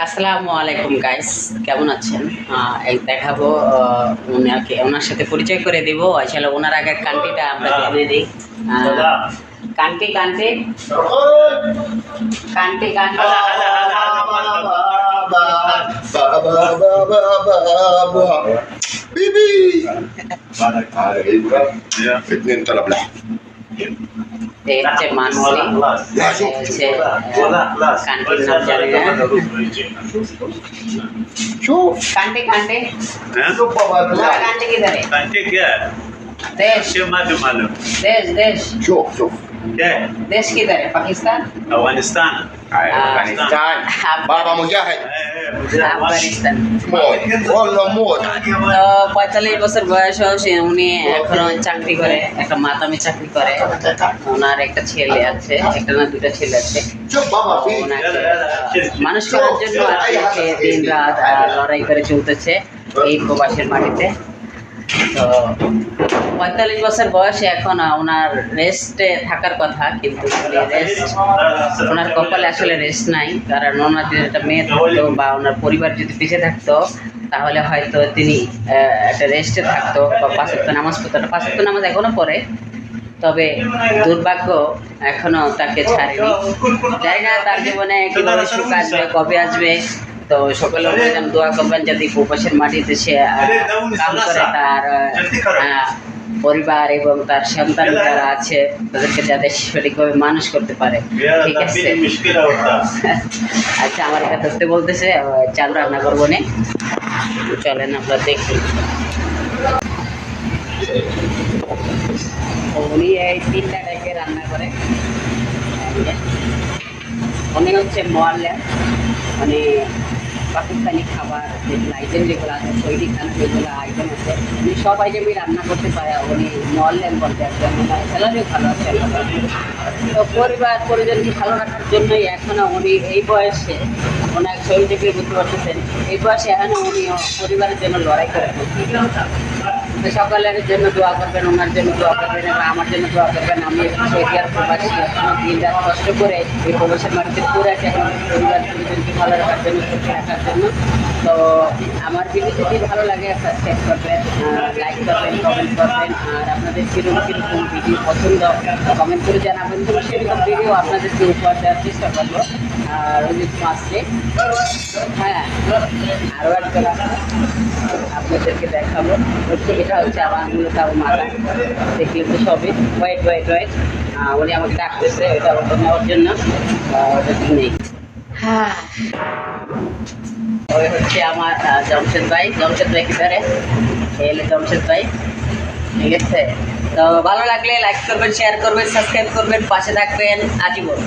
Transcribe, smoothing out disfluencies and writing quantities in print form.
আসসালামু আলাইকুম গাইস, কেমন আছেন? এই দেখাবো ওনার সাথে পরিচয় করে দিব। আসলে ওনার আগে কান্ট্রিটা আমরা জেনে দিই। Country country country country Bibi. Ya. اتنين طلب لحم. এই হচ্ছে মানসি, হচ্ছে কান্ট্রির নাম জানি না। شوف কান্ট্রি কান্ট্রি شوف بابا তোমার কান্ট্রি কিধারে? कांटे क्या है? দেশ ये मालूम দেশ দেশ شوف شوف क्या है? দেশ কিধারে? পাকিস্তান, अफगानिस्तान افغانستان بابا مجاهد আফগানিস্তান। موت والله موت তো 45 বছর বয়স, উনি এখনো চাকরি করে, একটা মাতামি চাকরি করে। ওনার একটা ছেলে আছে, একটা না দুটা ছেলে আছে। شوف بابا في ওনাকে মানুষ করার জন্য আর কি সে দিন রাত লড়াই করে চলতেছে এই প্রবাসের মাটিতে। তো 45 বছর বয়সে এখন ওনার রেস্টে থাকার কথা, কিন্তু ওনার কপালে আসলে রেস্ট নাই। কারণ ওনার যদি একটা মেয়ে থাকতো বা ওনার পরিবার যদি পিছিয়ে থাকতো, তাহলে হয়তো তিনি একটা রেস্টে থাকতো বা 5 ওয়াক্ত নামাজ পড়তো। 5 ওয়াক্ত নামাজ এখনো পড়ে, তবে দুর্ভাগ্য এখনো তাকে ছাড়েনি। জানি না তার জীবনে কীভাবে সুখ আসবে, কবে আসবে। তো সকলে যেন দোয়া করবেন যাতে প্রবাসের মাটিতে সে কাম করে তার পরিবার এবং তার সন্তান যারা আছে তাদেরকে যাতে সঠিকভাবে মানুষ করতে পারে। ঠিক আছে, मुश्किल होता আচ্ছা আমার এটা ধরতে বলতেছে, চাল রান্না করবো নে, চলেন আমরা দেখি। উনি এই 3টা টাইপে রান্না করে। উনি হচ্ছে মোয়াল্লেম, মানে পাকিস্তানি খাবার যেগুলো আইটেম যেগুলো আছে, শৈলী খানা যেগুলো আইটেম আছে, উনি সব আইটেমই রান্না করতে পারে। উনি মোয়াল্লেম বলতে একজন, স্যালারিও ভালো আছে। তো পরিবার পরিজনকে ভালো রাখার জন্যই এখনও উনি এই বয়সে, ওনার শরীর থেকে বুঝতে পারতেছেন, এই বয়সে এখনও উনি পরিবারের জন্য লড়াই করে। তো সকলের জন্য দোয়া করবেন, ওনার জন্য দোয়া করবেন এবং আমার জন্য দোয়া করবেন। আমি সৌদি আরব প্রবাসী, এখনও দিন রাত কষ্ট করে এই প্রবাসের মাটিতে পুরো আছে এখন পরিবার পরিজনকে ভালো রাখার জন্য, সুখে রাখার জন্য। তো আমার ভিডিও যদি ভালো লাগে সাবস্ক্রাইব করবেন, লাইক করবেন, কমেন্ট করবেন। আর আপনাদের কীরকম ভিডিও পছন্দ কমেন্ট করে জানাবেন, তো সেরকম ভিডিও আপনাদেরকে উপহার দেওয়ার চেষ্টা করবো। আর ওই যে আসছে, হ্যাঁ আরও একজন আপনাদেরকে দেখাবো। এটা হচ্ছে আমার মূলত মাথা, দেখলে তো সবই ওয়েট ওয়েট ওয়েট। উনি আমাকে ডাকতেছে ওইটা ওটা নেওয়ার জন্য, ওটা নেই। হ্যাঁ, ওই হচ্ছে আমার জমশেদ ভাই। জমশেদ ভাই কিধারে? এলে জমশেদ ভাই, ঠিক আছে। তো ভালো লাগলে লাইক করবেন, শেয়ার করবেন, সাবস্ক্রাইব করবেন, পাশে থাকবেন আজীবন।